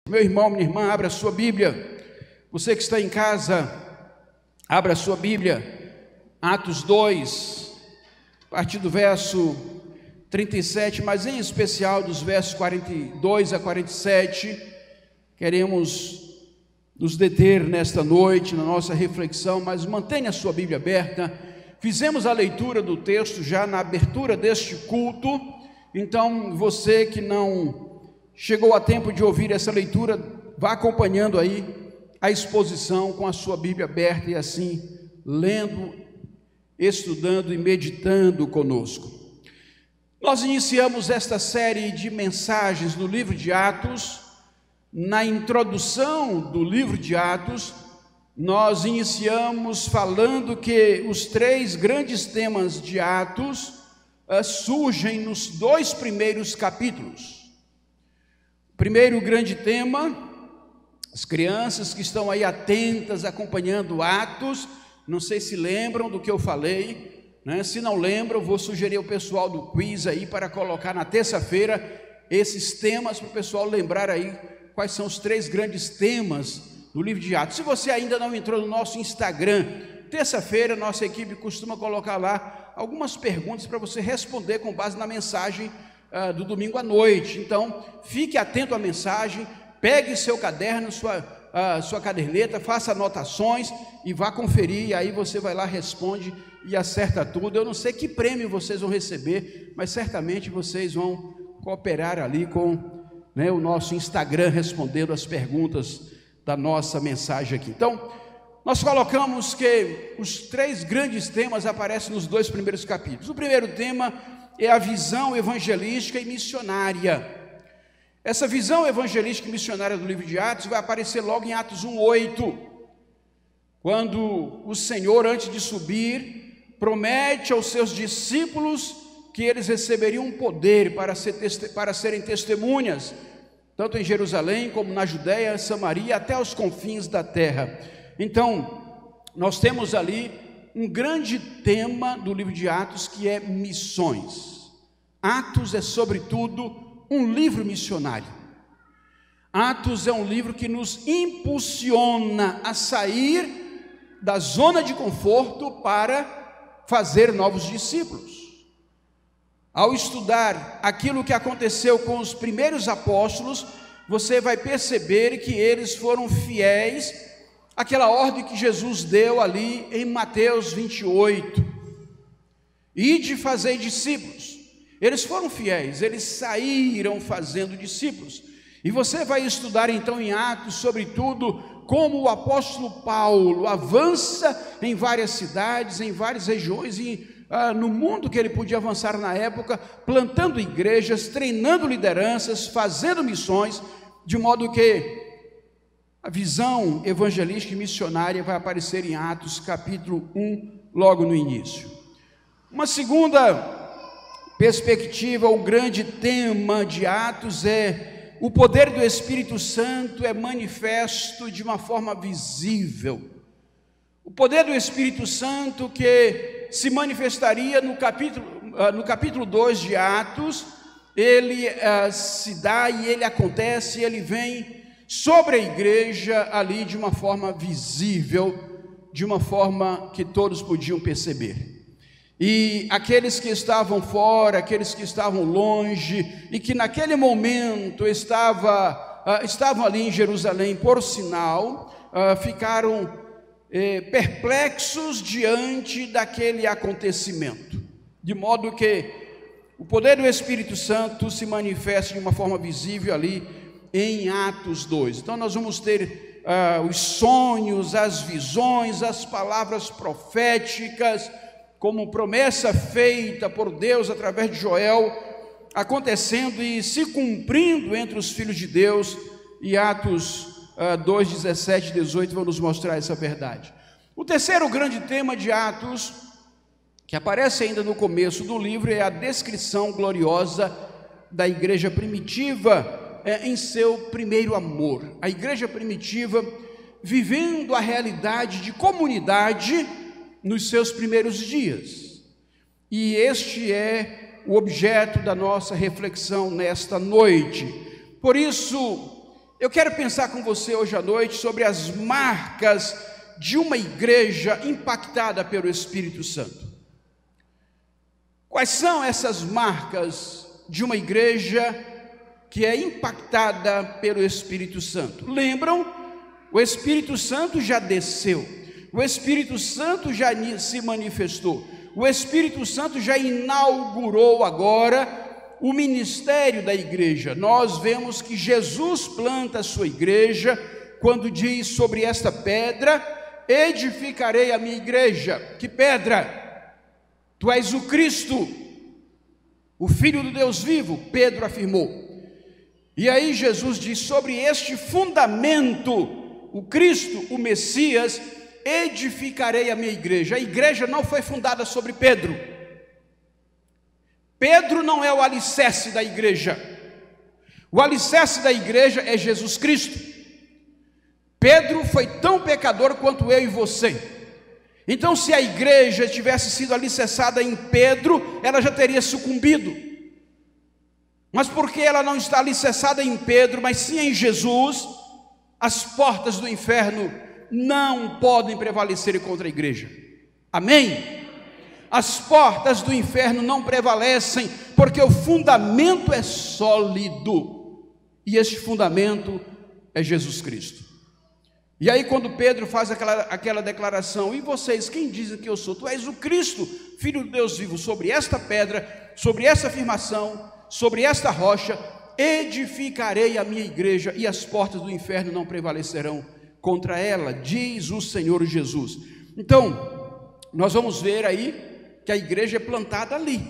Meu irmão, minha irmã, abra a sua Bíblia. Você que está em casa, abra a sua Bíblia. Atos 2, a partir do verso 37, mas em especial dos versos 42 a 47, queremos nos deter nesta noite, na nossa reflexão, mas mantenha a sua Bíblia aberta. Fizemos a leitura do texto já na abertura deste culto, então você que não chegou a tempo de ouvir essa leitura, vá acompanhando aí a exposição com a sua Bíblia aberta e assim, lendo, estudando e meditando conosco. Nós iniciamos esta série de mensagens no livro de Atos. Na introdução do livro de Atos, nós iniciamos falando que os três grandes temas de Atos surgem nos dois primeiros capítulos. O primeiro grande tema, as crianças que estão aí atentas, acompanhando Atos, não sei se lembram do que eu falei, né? Se não lembram, vou sugerir ao pessoal do quiz aí para colocar na terça-feira esses temas para o pessoal lembrar aí quais são os três grandes temas do livro de Atos. Se você ainda não entrou no nosso Instagram, terça-feira nossa equipe costuma colocar lá algumas perguntas para você responder com base na mensagem do domingo à noite. Então, fique atento à mensagem, pegue seu caderno, sua caderneta, faça anotações e vá conferir, e aí você vai lá, responde e acerta tudo. Eu não sei que prêmio vocês vão receber, mas certamente vocês vão cooperar ali com o nosso Instagram, respondendo as perguntas da nossa mensagem aqui. Então, nós colocamos que os três grandes temas aparecem nos dois primeiros capítulos. O primeiro tema é a visão evangelística e missionária. Essa visão evangelística e missionária do livro de Atos vai aparecer logo em Atos 1:8, quando o Senhor, antes de subir, promete aos seus discípulos que eles receberiam um poder para serem testemunhas, tanto em Jerusalém como na Judéia, Samaria, até os confins da terra. Então, nós temos ali um grande tema do livro de Atos, que é missões. Atos é, sobretudo, um livro missionário. Atos é um livro que nos impulsiona a sair da zona de conforto para fazer novos discípulos. Ao estudar aquilo que aconteceu com os primeiros apóstolos, você vai perceber que eles foram fiéis àquela ordem que Jesus deu ali em Mateus 28, ide fazer discípulos. Eles foram fiéis, eles saíram fazendo discípulos. E você vai estudar então em Atos, sobretudo, como o apóstolo Paulo avança em várias cidades, em várias regiões e no mundo que ele podia avançar na época, plantando igrejas, treinando lideranças, fazendo missões, de modo que a visão evangelística e missionária vai aparecer em Atos capítulo 1, logo no início. Uma segunda perspectiva, o grande tema de Atos é o poder do Espírito Santo é manifesto de uma forma visível. O poder do Espírito Santo que se manifestaria no capítulo 2 de Atos, ele se dá e ele acontece, ele vem sobre a igreja ali de uma forma visível, de uma forma que todos podiam perceber. E aqueles que estavam fora, aqueles que estavam longe, e que naquele momento estavam ali em Jerusalém, por sinal, ficaram perplexos diante daquele acontecimento, de modo que o poder do Espírito Santo se manifesta de uma forma visível ali em Atos 2. Então nós vamos ter os sonhos, as visões, as palavras proféticas, como promessa feita por Deus através de Joel, acontecendo e se cumprindo entre os filhos de Deus. E Atos 2, 17 e 18 vão nos mostrar essa verdade. O terceiro grande tema de Atos, que aparece ainda no começo do livro, é a descrição gloriosa da igreja primitiva em seu primeiro amor. A igreja primitiva vivendo a realidade de comunidade nos seus primeiros dias. E este é o objeto da nossa reflexão nesta noite. Por isso, Eu quero pensar com você hoje à noite sobre as marcas de uma igreja impactada pelo Espírito Santo. Quais são essas marcas de uma igreja que é impactada pelo Espírito Santo? Lembram? O Espírito Santo já desceu, o Espírito Santo já se manifestou, o Espírito Santo já inaugurou agora o ministério da igreja. Nós vemos que Jesus planta a sua igreja quando diz sobre esta pedra: edificarei a minha igreja. Que pedra? Tu és o Cristo, o Filho do Deus vivo, Pedro afirmou. E aí Jesus diz: sobre este fundamento, o Cristo, o Messias, edificarei a minha igreja. A igreja não foi fundada sobre Pedro. Pedro não é o alicerce da igreja. O alicerce da igreja é Jesus Cristo. Pedro foi tão pecador quanto eu e você. Então, se a igreja tivesse sido alicerçada em Pedro, ela já teria sucumbido. Mas porque ela não está alicerçada em Pedro, mas sim em Jesus, as portas do inferno não podem prevalecer contra a igreja. Amém? As portas do inferno não prevalecem, porque o fundamento é sólido, e este fundamento é Jesus Cristo. E aí quando Pedro faz aquela declaração: e vocês, quem dizem que eu sou? Tu és o Cristo, Filho de Deus vivo. Sobre esta pedra, sobre essa afirmação, sobre esta rocha, edificarei a minha igreja, e as portas do inferno não prevalecerão contra ela, diz o Senhor Jesus. Então, nós vamos ver aí que a igreja é plantada ali,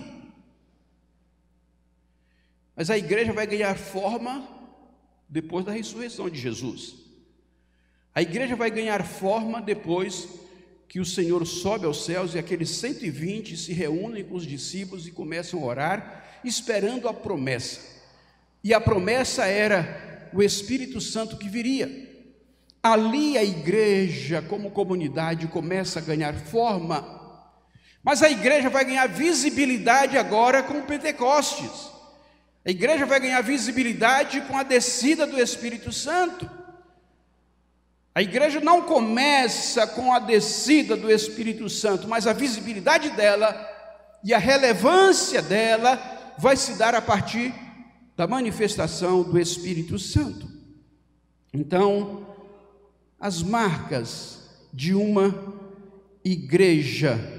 mas a igreja vai ganhar forma depois da ressurreição de Jesus. A igreja vai ganhar forma depois que o Senhor sobe aos céus e aqueles 120 se reúnem com os discípulos e começam a orar, esperando a promessa. E a promessa era o Espírito Santo que viria. Ali a igreja, como comunidade, começa a ganhar forma. Mas a igreja vai ganhar visibilidade agora com o Pentecostes. A igreja vai ganhar visibilidade com a descida do Espírito Santo. A igreja não começa com a descida do Espírito Santo, mas a visibilidade dela e a relevância dela vai se dar a partir da manifestação do Espírito Santo. Então, as marcas de uma igreja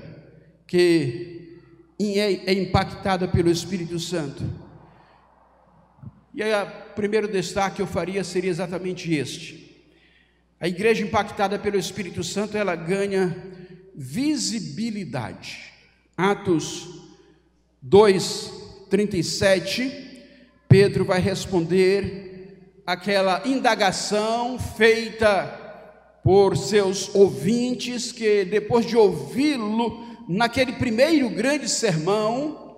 que é impactada pelo Espírito Santo. E aí, o primeiro destaque eu faria seria exatamente este: a igreja impactada pelo Espírito Santo, ela ganha visibilidade. Atos 2:37, Pedro vai responder aquela indagação feita por seus ouvintes, que depois de ouvi-lo naquele primeiro grande sermão,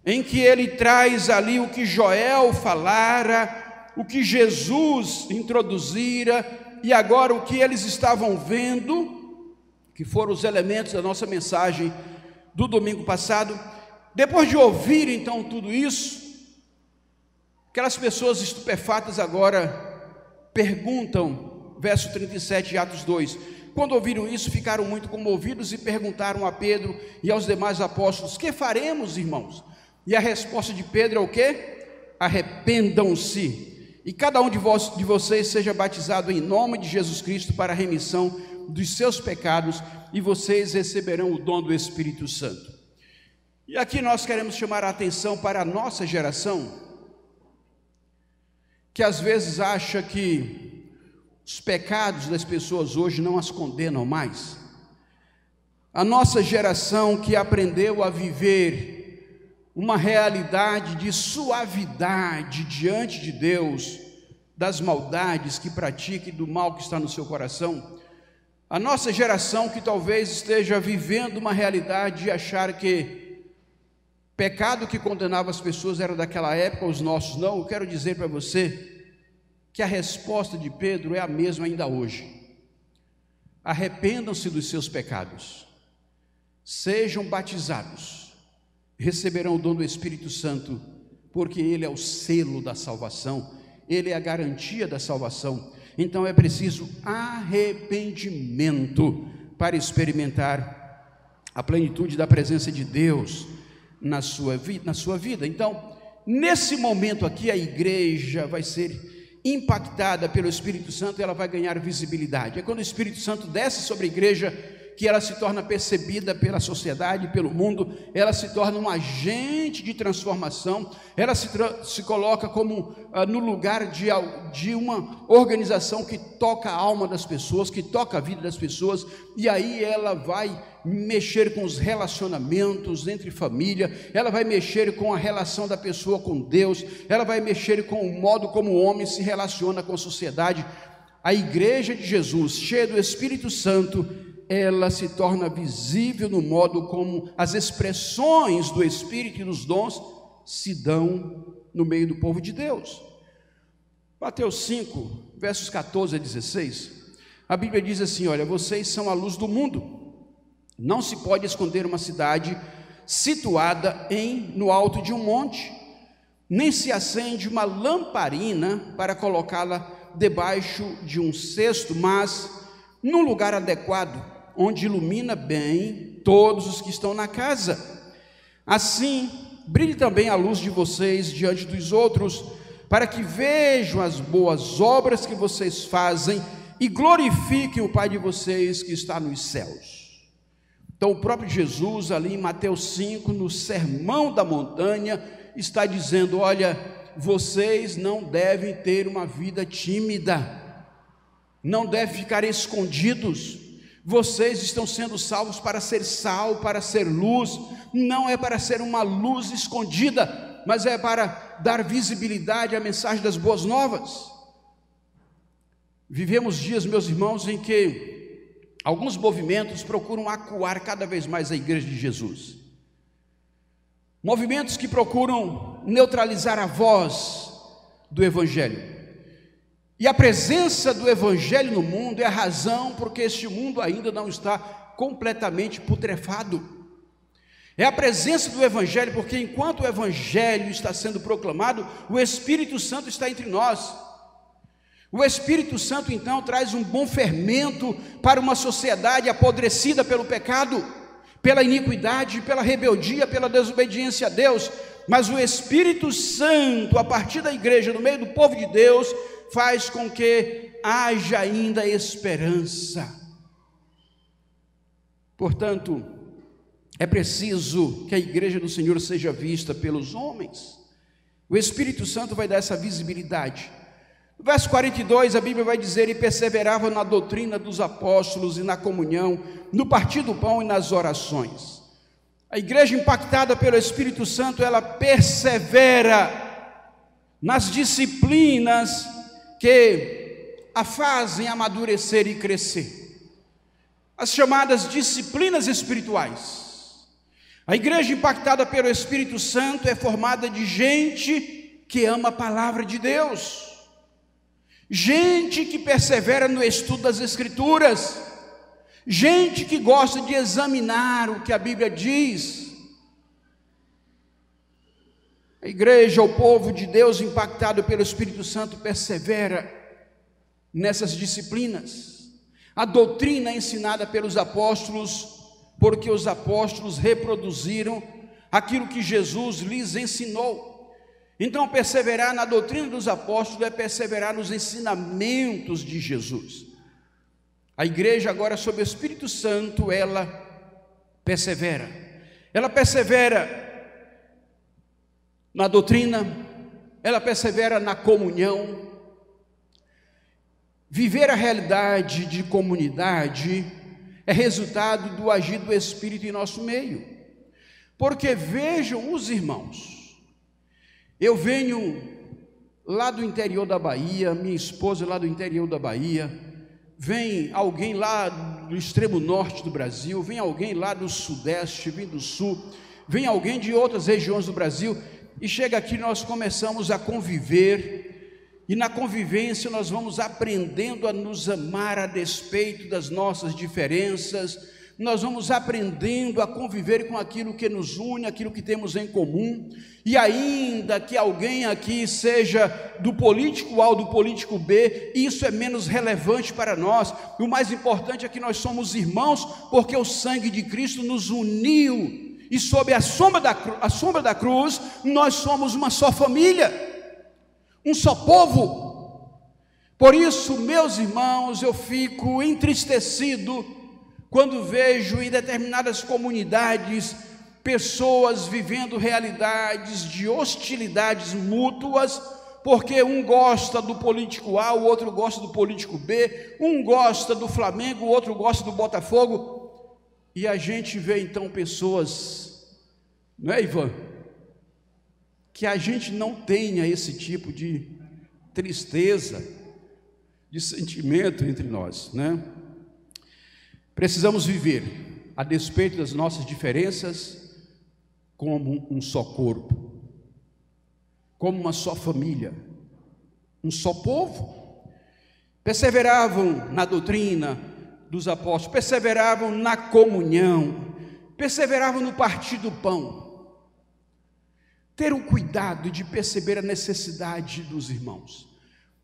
em que ele traz ali o que Joel falara, o que Jesus introduzira, e agora o que eles estavam vendo, que foram os elementos da nossa mensagem do domingo passado. Depois de ouvir então tudo isso, aquelas pessoas estupefatas agora perguntam, verso 37 de Atos 2, quando ouviram isso, ficaram muito comovidos e perguntaram a Pedro e aos demais apóstolos: que faremos, irmãos? E a resposta de Pedro é o quê? Arrependam-se, e cada um de vocês seja batizado em nome de Jesus Cristo para a remissão dos seus pecados, e vocês receberão o dom do Espírito Santo. E aqui nós queremos chamar a atenção para a nossa geração, que às vezes acha que os pecados das pessoas hoje não as condenam mais. A nossa geração que aprendeu a viver uma realidade de suavidade diante de Deus, das maldades que pratica e do mal que está no seu coração. A nossa geração que talvez esteja vivendo uma realidade de achar que pecado que condenava as pessoas era daquela época, os nossos não. Eu quero dizer para você que a resposta de Pedro é a mesma ainda hoje. Arrependam-se dos seus pecados, sejam batizados, receberão o dom do Espírito Santo, porque ele é o selo da salvação, ele é a garantia da salvação. Então é preciso arrependimento para experimentar a plenitude da presença de Deus na sua vida. Então, nesse momento aqui, a igreja vai ser impactada pelo Espírito Santo, ela vai ganhar visibilidade. É quando o Espírito Santo desce sobre a igreja que ela se torna percebida pela sociedade, pelo mundo, ela se torna um agente de transformação, ela se coloca como no lugar de uma organização que toca a alma das pessoas, que toca a vida das pessoas, e aí ela vai mexer com os relacionamentos entre família, ela vai mexer com a relação da pessoa com Deus, ela vai mexer com o modo como o homem se relaciona com a sociedade. A igreja de Jesus, cheia do Espírito Santo, ela se torna visível no modo como as expressões do Espírito e dos dons se dão no meio do povo de Deus. Mateus 5, versos 14 a 16, a Bíblia diz assim: olha, vocês são a luz do mundo, não se pode esconder uma cidade situada no alto de um monte, nem se acende uma lamparina para colocá-la debaixo de um cesto, mas num lugar adequado, onde ilumina bem todos os que estão na casa. Assim, brilhe também a luz de vocês diante dos outros, para que vejam as boas obras que vocês fazem e glorifiquem o Pai de vocês que está nos céus. Então, o próprio Jesus, ali em Mateus 5, no Sermão da Montanha, está dizendo: olha, vocês não devem ter uma vida tímida, não devem ficar escondidos. Vocês estão sendo salvos para ser sal, para ser luz, não é para ser uma luz escondida, mas é para dar visibilidade à mensagem das boas novas. Vivemos dias, meus irmãos, em que alguns movimentos procuram acuar cada vez mais a igreja de Jesus. Movimentos que procuram neutralizar a voz do Evangelho. E a presença do Evangelho no mundo é a razão porque este mundo ainda não está completamente putrefado. É a presença do Evangelho, porque enquanto o Evangelho está sendo proclamado, o Espírito Santo está entre nós. O Espírito Santo então traz um bom fermento para uma sociedade apodrecida pelo pecado, pela iniquidade, pela rebeldia, pela desobediência a Deus. Mas o Espírito Santo, a partir da igreja, no meio do povo de Deus, faz com que haja ainda esperança. Portanto, é preciso que a igreja do Senhor seja vista pelos homens. O Espírito Santo vai dar essa visibilidade. No verso 42, a Bíblia vai dizer: e perseveravam na doutrina dos apóstolos e na comunhão, no partir do pão e nas orações. A igreja impactada pelo Espírito Santo, ela persevera nas disciplinas que a fazem amadurecer e crescer, as chamadas disciplinas espirituais. A igreja impactada pelo Espírito Santo é formada de gente que ama a palavra de Deus, gente que persevera no estudo das Escrituras, gente que gosta de examinar o que a Bíblia diz. A igreja, o povo de Deus impactado pelo Espírito Santo, persevera nessas disciplinas. A doutrina ensinada pelos apóstolos, porque os apóstolos reproduziram aquilo que Jesus lhes ensinou. Então, perseverar na doutrina dos apóstolos é perseverar nos ensinamentos de Jesus. A igreja agora, sob o Espírito Santo, ela persevera. Ela persevera na doutrina, ela persevera na comunhão. Viver a realidade de comunidade é resultado do agir do Espírito em nosso meio. Porque vejam os irmãos, eu venho lá do interior da Bahia, minha esposa lá do interior da Bahia, vem alguém lá do extremo norte do Brasil, vem alguém lá do sudeste, vem do sul, vem alguém de outras regiões do Brasil, e chega aqui, nós começamos a conviver, e na convivência nós vamos aprendendo a nos amar a despeito das nossas diferenças, nós vamos aprendendo a conviver com aquilo que nos une, aquilo que temos em comum, e ainda que alguém aqui seja do político A ou do político B, isso é menos relevante para nós. O mais importante é que nós somos irmãos, porque o sangue de Cristo nos uniu, e sob a sombra da cruz, nós somos uma só família, um só povo. Por isso, meus irmãos, eu fico entristecido quando vejo em determinadas comunidades pessoas vivendo realidades de hostilidades mútuas, porque um gosta do político A, o outro gosta do político B, um gosta do Flamengo, o outro gosta do Botafogo, e a gente vê então pessoas, não é, Ivan? Que a gente não tenha esse tipo de tristeza, de sentimento entre nós, né? Precisamos viver, a despeito das nossas diferenças, como um só corpo, como uma só família, um só povo. Perseveravam na doutrina dos apóstolos, perseveravam na comunhão, perseveravam no partir do pão. Ter o cuidado de perceber a necessidade dos irmãos,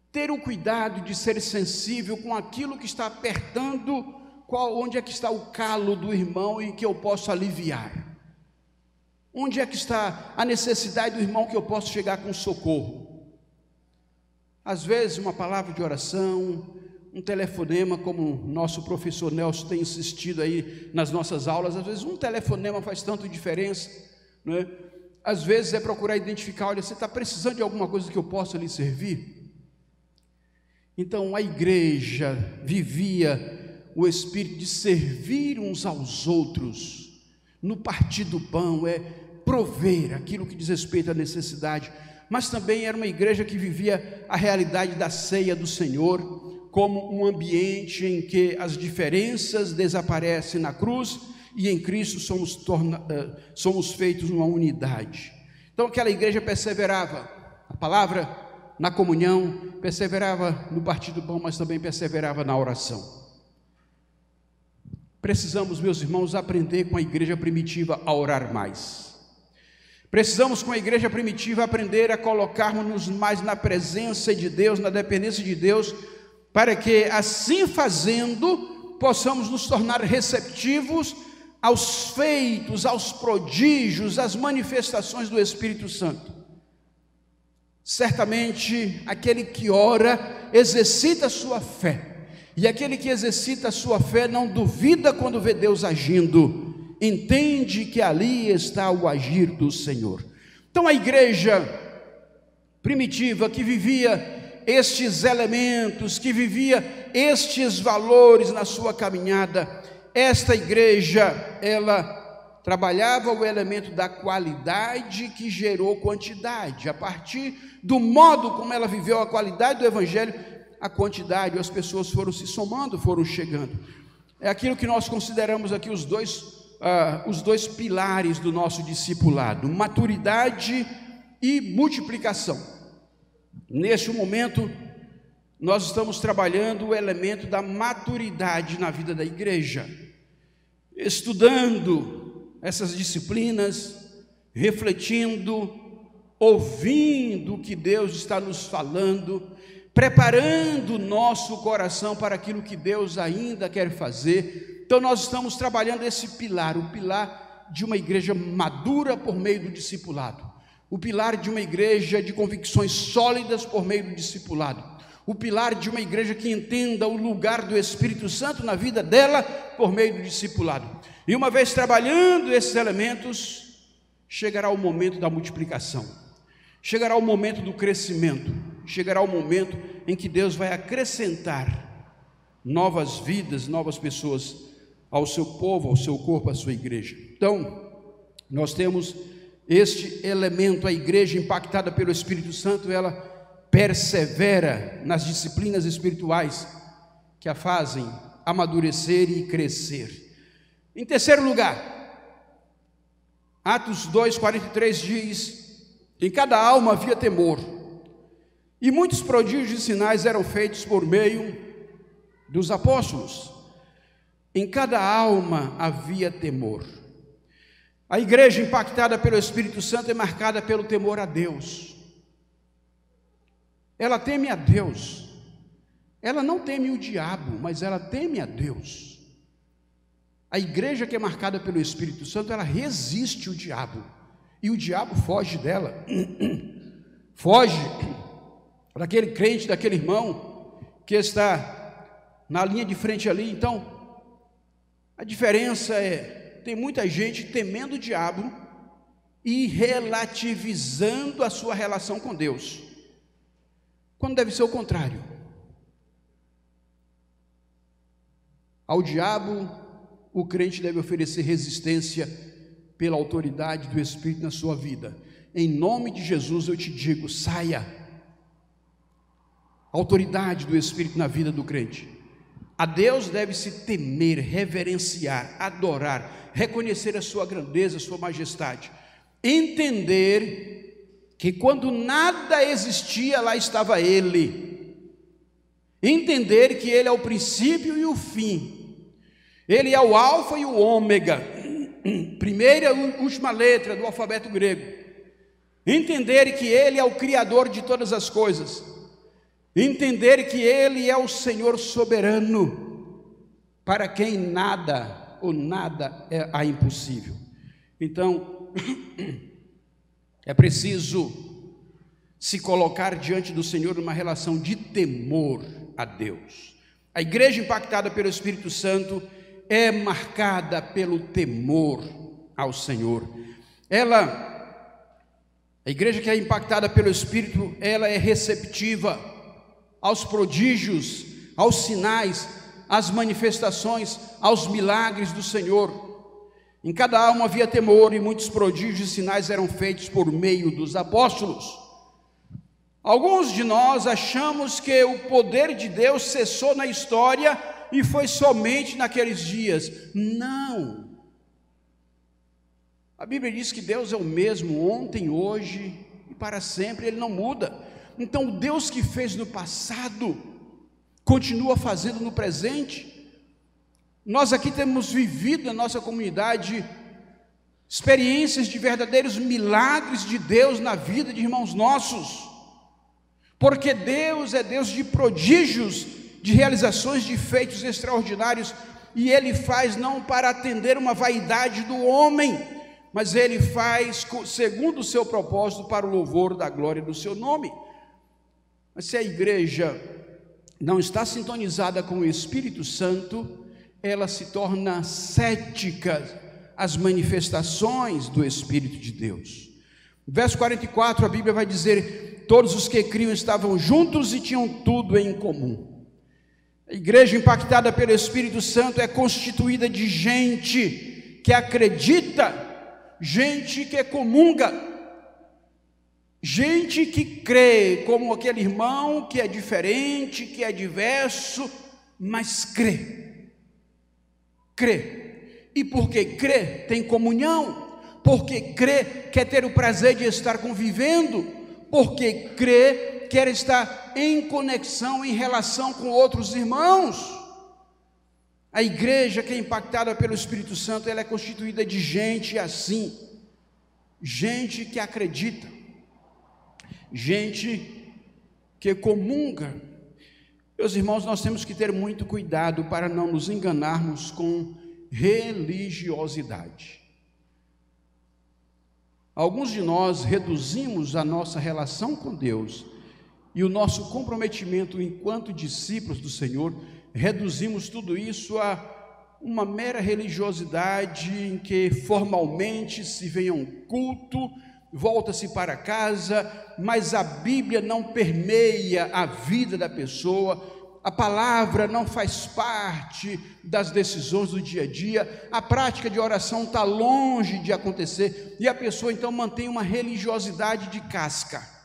ter o cuidado de ser sensível com aquilo que está apertando, onde é que está o calo do irmão e que eu posso aliviar? Onde é que está a necessidade do irmão que eu posso chegar com socorro? Às vezes uma palavra de oração, um telefonema, como o nosso professor Nelson tem insistido aí nas nossas aulas, às vezes um telefonema faz tanta diferença, não é? Às vezes é procurar identificar, olha, você está precisando de alguma coisa que eu possa lhe servir? Então a igreja vivia o espírito de servir uns aos outros, no partir do pão, é prover aquilo que diz respeito à necessidade, mas também era uma igreja que vivia a realidade da ceia do Senhor, como um ambiente em que as diferenças desaparecem na cruz, e em Cristo somos feitos uma unidade. Então aquela igreja perseverava na palavra, na comunhão, perseverava no partir do pão, mas também perseverava na oração. Precisamos, meus irmãos, aprender com a igreja primitiva a orar mais. Precisamos, com a igreja primitiva, aprender a colocarmos-nos mais na presença de Deus, na dependência de Deus, para que, assim fazendo, possamos nos tornar receptivos aos feitos, aos prodígios, às manifestações do Espírito Santo. Certamente, aquele que ora exercita a sua fé. E aquele que exercita a sua fé não duvida quando vê Deus agindo, entende que ali está o agir do Senhor. Então a igreja primitiva que vivia estes elementos, que vivia estes valores na sua caminhada, esta igreja, ela trabalhava o elemento da qualidade que gerou quantidade. A partir do modo como ela viveu a qualidade do evangelho, a quantidade, as pessoas foram se somando, foram chegando. É aquilo que nós consideramos aqui os dois pilares do nosso discipulado: maturidade e multiplicação. Neste momento, nós estamos trabalhando o elemento da maturidade na vida da igreja, estudando essas disciplinas, refletindo, ouvindo o que Deus está nos falando, preparando o nosso coração para aquilo que Deus ainda quer fazer. Então nós estamos trabalhando esse pilar, o pilar de uma igreja madura por meio do discipulado, o pilar de uma igreja de convicções sólidas por meio do discipulado, o pilar de uma igreja que entenda o lugar do Espírito Santo na vida dela por meio do discipulado. E uma vez trabalhando esses elementos, chegará o momento da multiplicação, chegará o momento do crescimento, chegará o momento em que Deus vai acrescentar novas vidas, novas pessoas ao seu povo, ao seu corpo, à sua igreja. Então, nós temos este elemento, a igreja impactada pelo Espírito Santo, ela persevera nas disciplinas espirituais que a fazem amadurecer e crescer. Em terceiro lugar, Atos 2:43 diz: em cada alma havia temor, e muitos prodígios e sinais eram feitos por meio dos apóstolos. Em cada alma havia temor. A igreja impactada pelo Espírito Santo é marcada pelo temor a Deus. Ela teme a Deus. Ela não teme o diabo, mas ela teme a Deus. A igreja que é marcada pelo Espírito Santo, ela resiste o diabo. E o diabo foge dela. Foge daquele crente, daquele irmão que está na linha de frente ali. Então, a diferença é, tem muita gente temendo o diabo e relativizando a sua relação com Deus, quando deve ser o contrário. Ao diabo, o crente deve oferecer resistência pela autoridade do Espírito na sua vida. Em nome de Jesus eu te digo, saia. Autoridade do Espírito na vida do crente. A Deus deve-se temer, reverenciar, adorar, reconhecer a sua grandeza, a sua majestade. Entender que quando nada existia, lá estava Ele. Entender que Ele é o princípio e o fim. Ele é o alfa e o ômega. Primeira e última letra do alfabeto grego. Entender que Ele é o Criador de todas as coisas. Entender que Ele é o Senhor soberano, para quem nada ou nada é impossível. Então, é preciso se colocar diante do Senhor numa relação de temor a Deus. A igreja impactada pelo Espírito Santo é marcada pelo temor ao Senhor. A igreja que é impactada pelo Espírito, ela é receptiva aos prodígios, aos sinais, às manifestações, aos milagres do Senhor. Em cada alma havia temor, e muitos prodígios e sinais eram feitos por meio dos apóstolos. Alguns de nós achamos que o poder de Deus cessou na história e foi somente naqueles dias. Não. A Bíblia diz que Deus é o mesmo ontem, hoje e para sempre, Ele não muda. Então, o Deus que fez no passado, continua fazendo no presente. Nós aqui temos vivido na nossa comunidade experiências de verdadeiros milagres de Deus na vida de irmãos nossos, porque Deus é Deus de prodígios, de realizações de feitos extraordinários, e Ele faz não para atender uma vaidade do homem, mas Ele faz segundo o seu propósito, para o louvor da glória do seu nome. Mas se a igreja não está sintonizada com o Espírito Santo, ela se torna cética às manifestações do Espírito de Deus. Verso 44, a Bíblia vai dizer: todos os que criam estavam juntos e tinham tudo em comum. A igreja impactada pelo Espírito Santo é constituída de gente que acredita, gente que comunga, gente que crê, como aquele irmão que é diferente, que é diverso, mas crê. E porque crê, tem comunhão. Porque crê, quer ter o prazer de estar convivendo. Porque crê, quer estar em conexão, em relação com outros irmãos. A igreja que é impactada pelo Espírito Santo, ela é constituída de gente assim, gente que acredita, gente que comunga. Meus irmãos, nós temos que ter muito cuidado para não nos enganarmos com religiosidade. Alguns de nós reduzimos a nossa relação com Deus e o nosso comprometimento enquanto discípulos do Senhor, reduzimos tudo isso a uma mera religiosidade em que formalmente se vem a um culto, volta-se para casa, mas a Bíblia não permeia a vida da pessoa, a palavra não faz parte das decisões do dia a dia, a prática de oração está longe de acontecer, e a pessoa então mantém uma religiosidade de casca.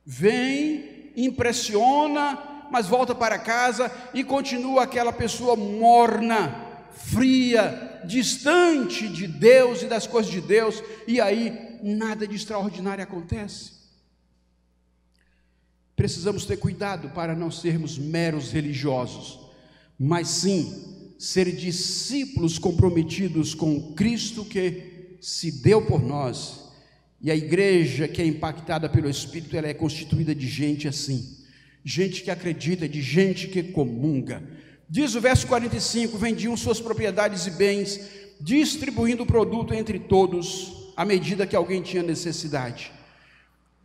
Vem, impressiona, mas volta para casa e continua aquela pessoa morna, fria, distante de Deus e das coisas de Deus, e aí nada de extraordinário acontece. Precisamos ter cuidado para não sermos meros religiosos, mas sim ser discípulos comprometidos com Cristo que se deu por nós. E a igreja que é impactada pelo Espírito, ela é constituída de gente assim, gente que acredita, de gente que comunga. Diz o verso 45: vendiam suas propriedades e bens, distribuindo o produto entre todos, à medida que alguém tinha necessidade.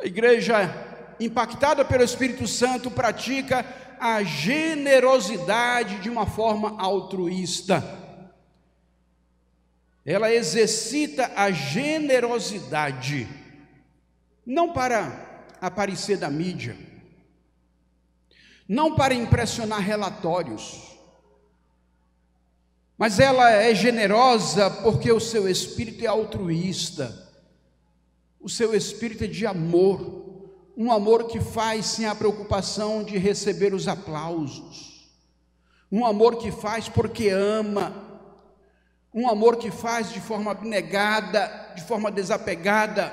A igreja impactada pelo Espírito Santo pratica a generosidade de uma forma altruísta. Ela exercita a generosidade, não para aparecer na mídia, não para impressionar relatórios, mas ela é generosa porque o seu espírito é altruísta, o seu espírito é de amor, um amor que faz sem a preocupação de receber os aplausos, um amor que faz porque ama, um amor que faz de forma abnegada, de forma desapegada.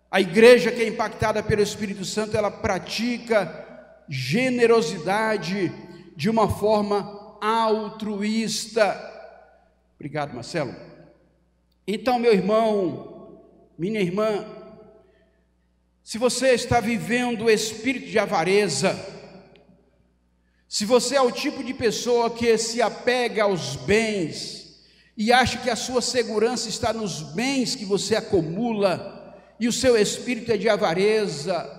A igreja que é impactada pelo Espírito Santo, ela pratica generosidade de uma forma altruísta. Obrigado, Marcelo. Então, meu irmão, minha irmã, se você está vivendo o espírito de avareza, se você é o tipo de pessoa que se apega aos bens e acha que a sua segurança está nos bens que você acumula, e o seu espírito é de avareza,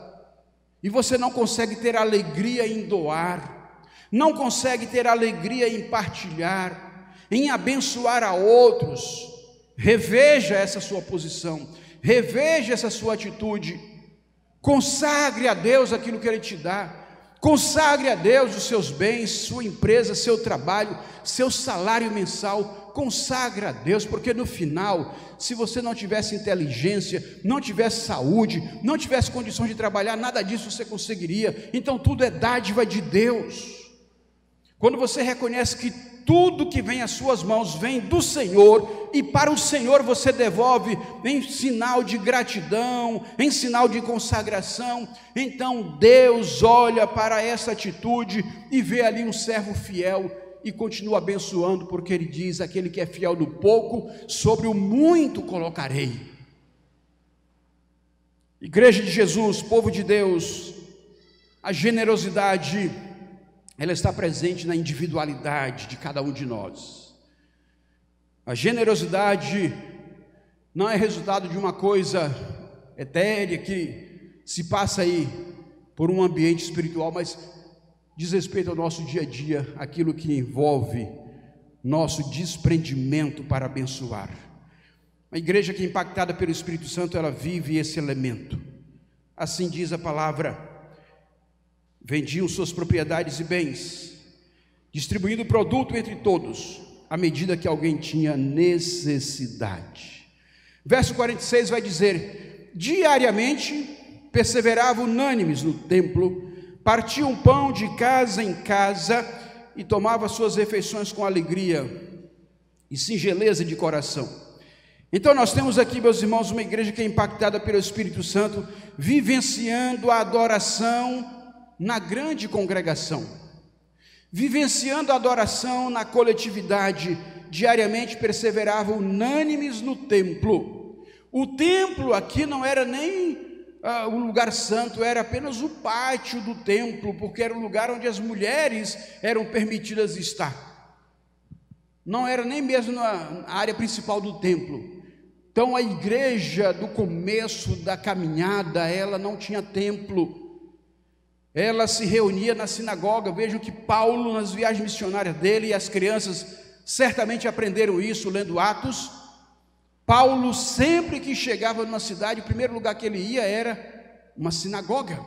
e você não consegue ter alegria em doar, não consegue ter alegria em partilhar, em abençoar a outros, reveja essa sua posição, reveja essa sua atitude, consagre a Deus aquilo que Ele te dá, consagre a Deus os seus bens, sua empresa, seu trabalho, seu salário mensal, consagre a Deus, porque no final, se você não tivesse inteligência, não tivesse saúde, não tivesse condições de trabalhar, nada disso você conseguiria. Então tudo é dádiva de Deus. Quando você reconhece que tudo que vem às suas mãos vem do Senhor, e para o Senhor você devolve em sinal de gratidão, em sinal de consagração, então Deus olha para essa atitude e vê ali um servo fiel e continua abençoando, porque Ele diz: aquele que é fiel no pouco, sobre o muito colocarei. Igreja de Jesus, povo de Deus, a generosidade, ela está presente na individualidade de cada um de nós. A generosidade não é resultado de uma coisa etérea que se passa aí por um ambiente espiritual, mas diz respeito ao nosso dia a dia, aquilo que envolve nosso desprendimento para abençoar. A igreja que é impactada pelo Espírito Santo, ela vive esse elemento. Assim diz a palavra: vendiam suas propriedades e bens, distribuindo o produto entre todos, à medida que alguém tinha necessidade. Verso 46 vai dizer: diariamente perseveravam unânimes no templo, partiam pão de casa em casa e tomavam suas refeições com alegria e singeleza de coração. Então nós temos aqui, meus irmãos, uma igreja que é impactada pelo Espírito Santo, vivenciando a adoração na grande congregação, vivenciando a adoração na coletividade. Diariamente perseveravam unânimes no templo. O templo aqui não era nem o lugar santo, era apenas o pátio do templo, porque era o lugar onde as mulheres eram permitidas estar, não era nem mesmo na área principal do templo. Então a igreja do começo da caminhada, ela não tinha templo, ela se reunia na sinagoga. Vejam que Paulo, nas viagens missionárias dele, e as crianças certamente aprenderam isso lendo Atos, Paulo, sempre que chegava numa cidade, o primeiro lugar que ele ia era uma sinagoga.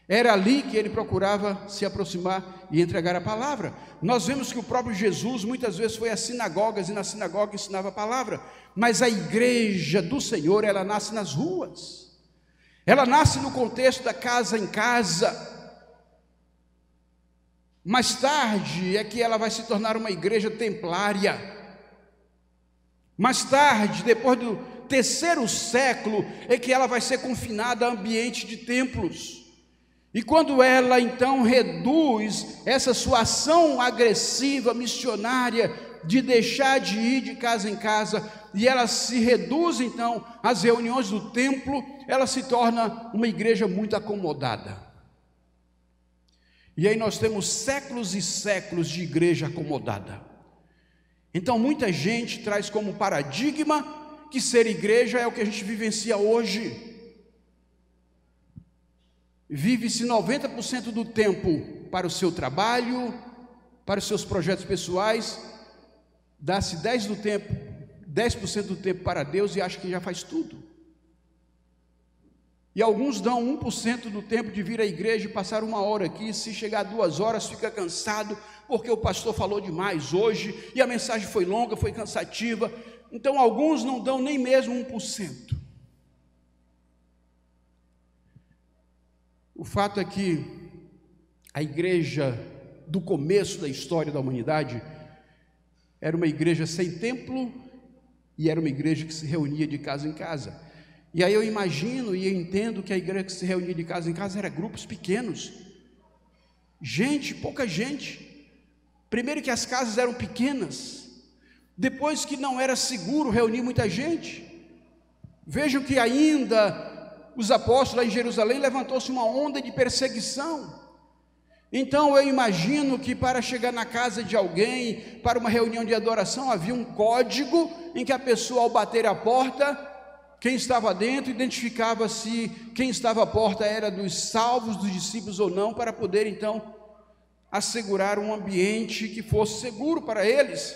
Era ali que ele procurava se aproximar e entregar a palavra. Nós vemos que o próprio Jesus muitas vezes foi às sinagogas, e na sinagoga ensinava a palavra. Mas a igreja do Senhor, ela nasce nas ruas, ela nasce no contexto da casa em casa. Mais tarde é que ela vai se tornar uma igreja templária. Mais tarde, depois do 3º século, é que ela vai ser confinada a ambiente de templos. E quando ela então reduz essa sua ação agressiva, missionária, de deixar de ir de casa em casa, e ela se reduz então às reuniões do templo, ela se torna uma igreja muito acomodada. E aí nós temos séculos e séculos de igreja acomodada. Então muita gente traz como paradigma que ser igreja é o que a gente vivencia hoje. Vive-se 90% do tempo para o seu trabalho, para os seus projetos pessoais, dá-se 10% do tempo para Deus e acha que já faz tudo. E alguns dão 1% do tempo de vir à igreja e passar 1 hora aqui, se chegar 2 horas fica cansado, porque o pastor falou demais hoje, e a mensagem foi longa, foi cansativa. Então alguns não dão nem mesmo 1%. O fato é que a igreja do começo da história da humanidade era uma igreja sem templo e era uma igreja que se reunia de casa em casa. E aí eu imagino e eu entendo que a igreja que se reunia de casa em casa era grupos pequenos. Gente, pouca gente. Primeiro que as casas eram pequenas. Depois que não era seguro reunir muita gente. Vejam que ainda os apóstolos lá em Jerusalém levantou-se uma onda de perseguição. Então eu imagino que para chegar na casa de alguém, para uma reunião de adoração, havia um código em que a pessoa, ao bater a porta, quem estava dentro identificava se quem estava à porta era dos salvos, dos discípulos ou não, para poder então assegurar um ambiente que fosse seguro para eles.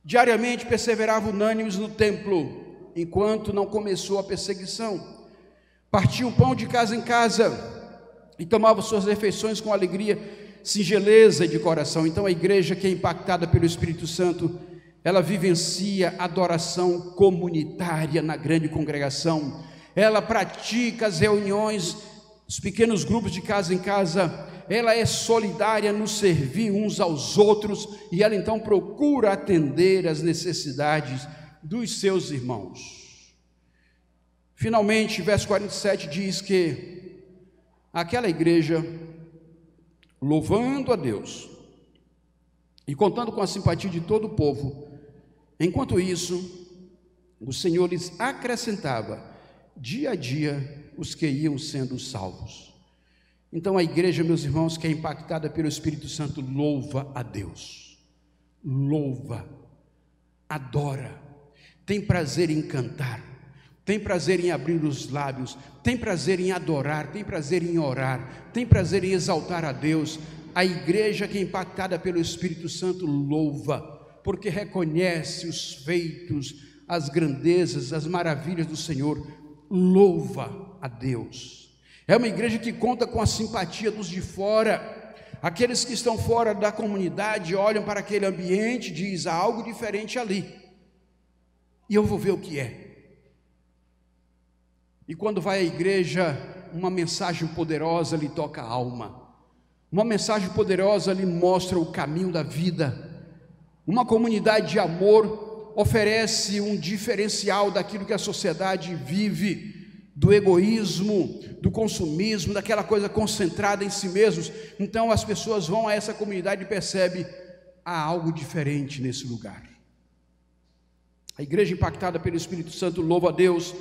Diariamente perseveravam unânimes no templo, enquanto não começou a perseguição. Partiam pão de casa em casa e tomavam suas refeições com alegria, singeleza de coração. Então a igreja que é impactada pelo Espírito Santo, ela vivencia adoração comunitária na grande congregação, ela pratica as reuniões, os pequenos grupos de casa em casa, ela é solidária no servir uns aos outros, e ela então procura atender as necessidades dos seus irmãos. Finalmente, verso 47 diz que aquela igreja, louvando a Deus e contando com a simpatia de todo o povo, enquanto isso, o Senhor lhes acrescentava dia a dia os que iam sendo salvos. Então a igreja, meus irmãos, que é impactada pelo Espírito Santo, louva a Deus, louva, adora, tem prazer em cantar, tem prazer em abrir os lábios, tem prazer em adorar, tem prazer em orar, tem prazer em exaltar a Deus. A igreja que é impactada pelo Espírito Santo louva, porque reconhece os feitos, as grandezas, as maravilhas do Senhor, louva a Deus. É uma igreja que conta com a simpatia dos de fora. Aqueles que estão fora da comunidade olham para aquele ambiente e dizem: há algo diferente ali, e eu vou ver o que é. E quando vai à igreja, uma mensagem poderosa lhe toca a alma, uma mensagem poderosa lhe mostra o caminho da vida. Uma comunidade de amor oferece um diferencial daquilo que a sociedade vive, do egoísmo, do consumismo, daquela coisa concentrada em si mesmos. Então as pessoas vão a essa comunidade e percebem: há algo diferente nesse lugar. A igreja impactada pelo Espírito Santo louva a Deus,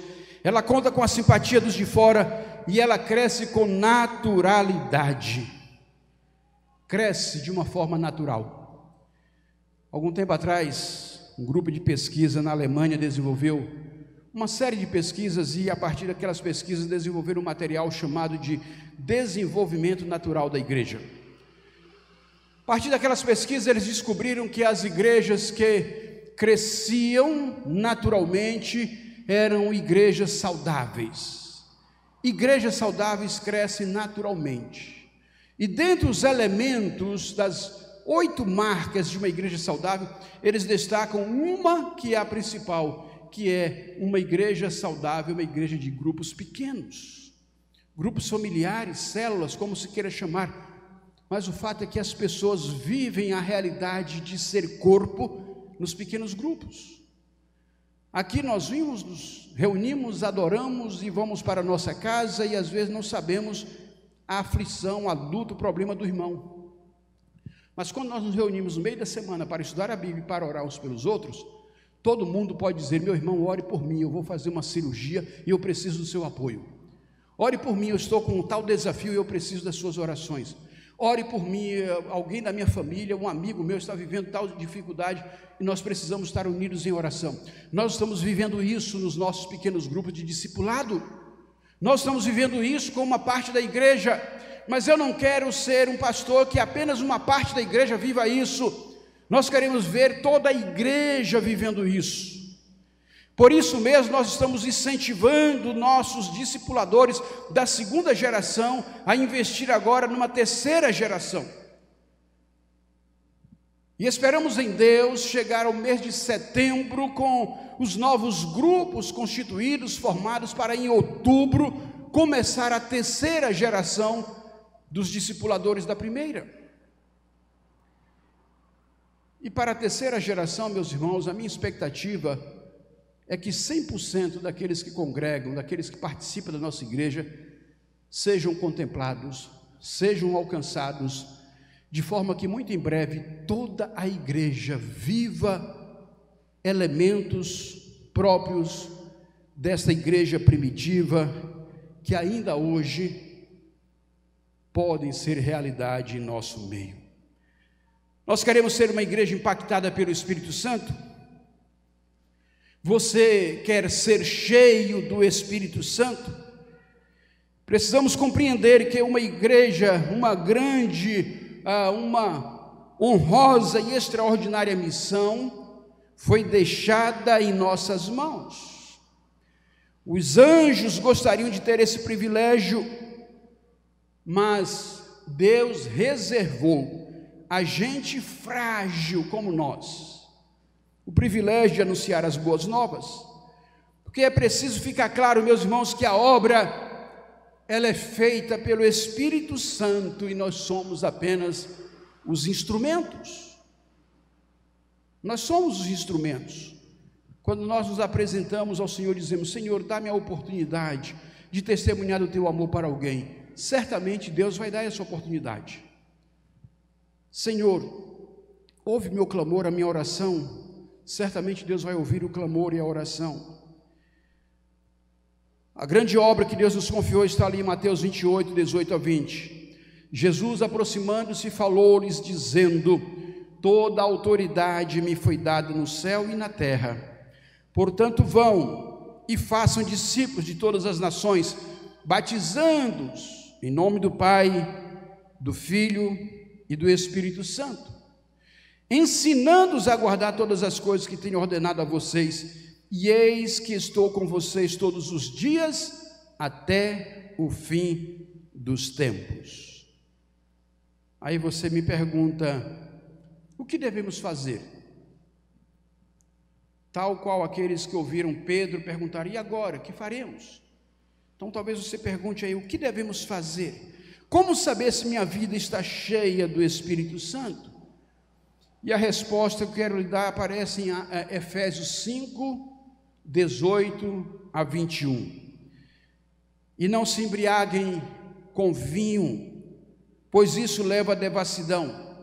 ela conta com a simpatia dos de fora e ela cresce com naturalidade, cresce de uma forma natural. Algum tempo atrás, um grupo de pesquisa na Alemanha desenvolveu uma série de pesquisas e a partir daquelas pesquisas desenvolveram um material chamado de desenvolvimento natural da igreja. A partir daquelas pesquisas eles descobriram que as igrejas que cresciam naturalmente eram igrejas saudáveis. Igrejas saudáveis crescem naturalmente. E dentre os elementos das 8 marcas de uma igreja saudável, eles destacam uma que é a principal, que é uma igreja saudável, uma igreja de grupos pequenos, grupos familiares, células, como se queira chamar. Mas o fato é que as pessoas vivem a realidade de ser corpo nos pequenos grupos. Aqui nós vimos, nos reunimos, adoramos e vamos para a nossa casa e às vezes não sabemos a aflição, a luta, o problema do irmão. Mas quando nós nos reunimos no meio da semana para estudar a Bíblia e para orar uns pelos outros, todo mundo pode dizer: meu irmão, ore por mim, eu vou fazer uma cirurgia e eu preciso do seu apoio. Ore por mim, eu estou com um tal desafio e eu preciso das suas orações. Ore por mim, alguém da minha família, um amigo meu está vivendo tal dificuldade e nós precisamos estar unidos em oração. Nós estamos vivendo isso nos nossos pequenos grupos de discipulado. Nós estamos vivendo isso com uma parte da igreja, mas eu não quero ser um pastor que apenas uma parte da igreja viva isso. Nós queremos ver toda a igreja vivendo isso. Por isso mesmo nós estamos incentivando nossos discipuladores da segunda geração a investir agora numa terceira geração. E esperamos em Deus chegar ao mês de setembro com os novos grupos constituídos, formados, para em outubro começar a terceira geração dos discipuladores da primeira. E para a terceira geração, meus irmãos, a minha expectativa é que 100% daqueles que congregam, daqueles que participam da nossa igreja, sejam contemplados, sejam alcançados, de forma que muito em breve toda a igreja viva elementos próprios desta igreja primitiva, que ainda hoje podem ser realidade em nosso meio. Nós queremos ser uma igreja impactada pelo Espírito Santo. Você quer ser cheio do Espírito Santo? Precisamos compreender que uma igreja, uma grande, uma honrosa e extraordinária missão foi deixada em nossas mãos. Os anjos gostariam de ter esse privilégio, mas Deus reservou a gente frágil como nós o privilégio de anunciar as boas novas, porque é preciso ficar claro, meus irmãos, que a obra, ela é feita pelo Espírito Santo e nós somos apenas os instrumentos. Nós somos os instrumentos. Quando nós nos apresentamos ao Senhor, dizemos: Senhor, dá-me a oportunidade de testemunhar o teu amor para alguém. Certamente Deus vai dar essa oportunidade. Senhor, ouve meu clamor, a minha oração. Certamente Deus vai ouvir o clamor e a oração. A grande obra que Deus nos confiou está ali em Mateus 28, 18 a 20. Jesus, aproximando-se, falou-lhes, dizendo: toda a autoridade me foi dada no céu e na terra. Portanto, vão e façam discípulos de todas as nações, batizando-os em nome do Pai, do Filho e do Espírito Santo, ensinando-os a guardar todas as coisas que tenho ordenado a vocês, e eis que estou com vocês todos os dias, até o fim dos tempos. Aí você me pergunta: o que devemos fazer? Tal qual aqueles que ouviram Pedro perguntaram: e agora, o que faremos? Então talvez você pergunte aí: o que devemos fazer? Como saber se minha vida está cheia do Espírito Santo? E a resposta que eu quero lhe dar aparece em Efésios 5, 18 a 21. E não se embriaguem com vinho, pois isso leva à devassidão,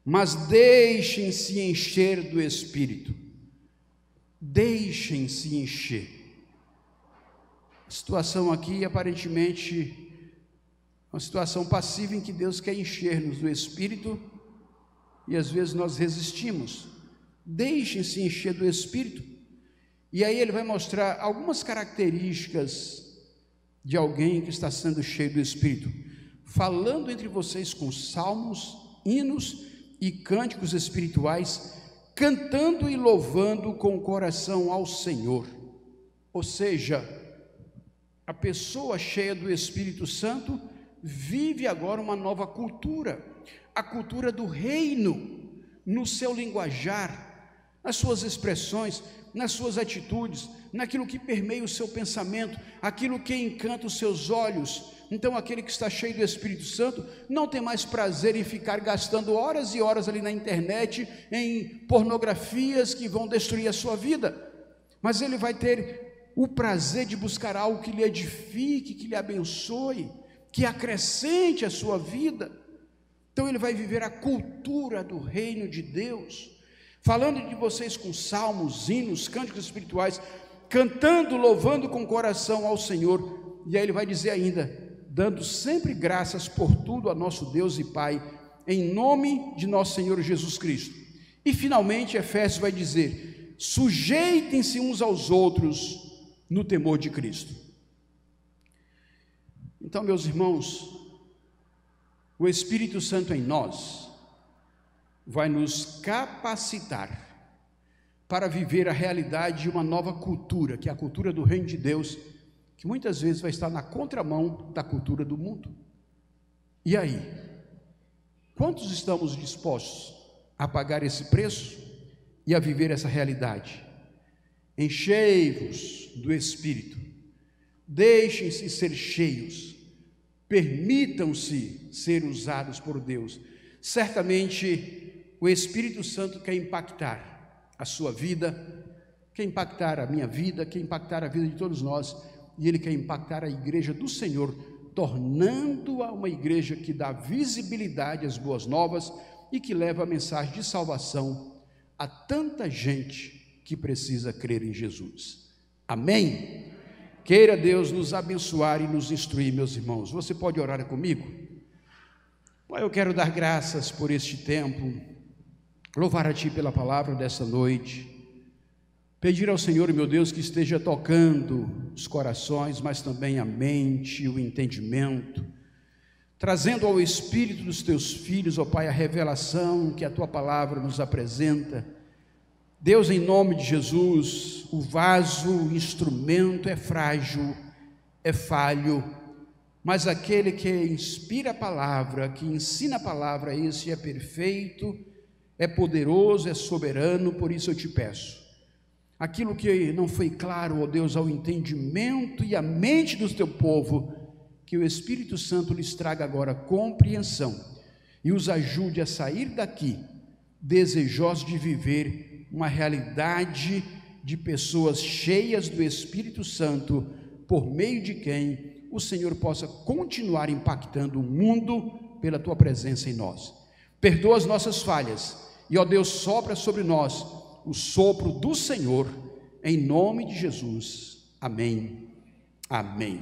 mas deixem-se encher do Espírito. Deixem-se encher. A situação aqui, aparentemente, uma situação passiva em que Deus quer encher-nos do Espírito, e às vezes nós resistimos. Deixem-se encher do Espírito. E aí ele vai mostrar algumas características de alguém que está sendo cheio do Espírito, falando entre vocês com salmos, hinos e cânticos espirituais, cantando e louvando com o coração ao Senhor. Ou seja, a pessoa cheia do Espírito Santo vive agora uma nova cultura, a cultura do reino, no seu linguajar, nas suas expressões, nas suas atitudes, naquilo que permeia o seu pensamento, aquilo que encanta os seus olhos. Então aquele que está cheio do Espírito Santo não tem mais prazer em ficar gastando horas e horas ali na internet, em pornografias que vão destruir a sua vida. mas ele vai ter o prazer de buscar algo que lhe edifique, que lhe abençoe, que acrescente a sua vida. Então ele vai viver a cultura do reino de Deus, falando de vocês com salmos, hinos, cânticos espirituais, cantando, louvando com o coração ao Senhor. E aí ele vai dizer ainda, dando sempre graças por tudo a nosso Deus e Pai, em nome de nosso Senhor Jesus Cristo. E finalmente Efésios vai dizer, sujeitem-se uns aos outros no temor de Cristo. Então, meus irmãos, o Espírito Santo em nós vai nos capacitar para viver a realidade de uma nova cultura, que é a cultura do reino de Deus, que muitas vezes vai estar na contramão da cultura do mundo. E aí? Quantos estamos dispostos a pagar esse preço e a viver essa realidade? Enchei-vos do Espírito, deixem-se ser cheios, permitam-se ser usados por Deus. Certamente o Espírito Santo quer impactar a sua vida, quer impactar a minha vida, quer impactar a vida de todos nós, e Ele quer impactar a igreja do Senhor, tornando-a uma igreja que dá visibilidade às boas novas e que leva a mensagem de salvação a tanta gente que precisa crer em Jesus. Amém? Queira Deus nos abençoar e nos instruir, meus irmãos. Você pode orar comigo? Pai, eu quero dar graças por este tempo, louvar a Ti pela palavra dessa noite, pedir ao Senhor, meu Deus, que esteja tocando os corações, mas também a mente, o entendimento, trazendo ao Espírito dos Teus filhos, ó Pai, a revelação que a Tua palavra nos apresenta. Deus, em nome de Jesus, o vaso, o instrumento é frágil, é falho, mas aquele que inspira a palavra, que ensina a palavra, esse é perfeito, é poderoso, é soberano. Por isso eu te peço, aquilo que não foi claro, ó Deus, ao entendimento e à mente do teu povo, que o Espírito Santo lhes traga agora compreensão e os ajude a sair daqui desejosos de viver uma realidade de pessoas cheias do Espírito Santo, por meio de quem o Senhor possa continuar impactando o mundo pela tua presença em nós. Perdoa as nossas falhas e, ó Deus, sopra sobre nós o sopro do Senhor, em nome de Jesus. Amém. Amém.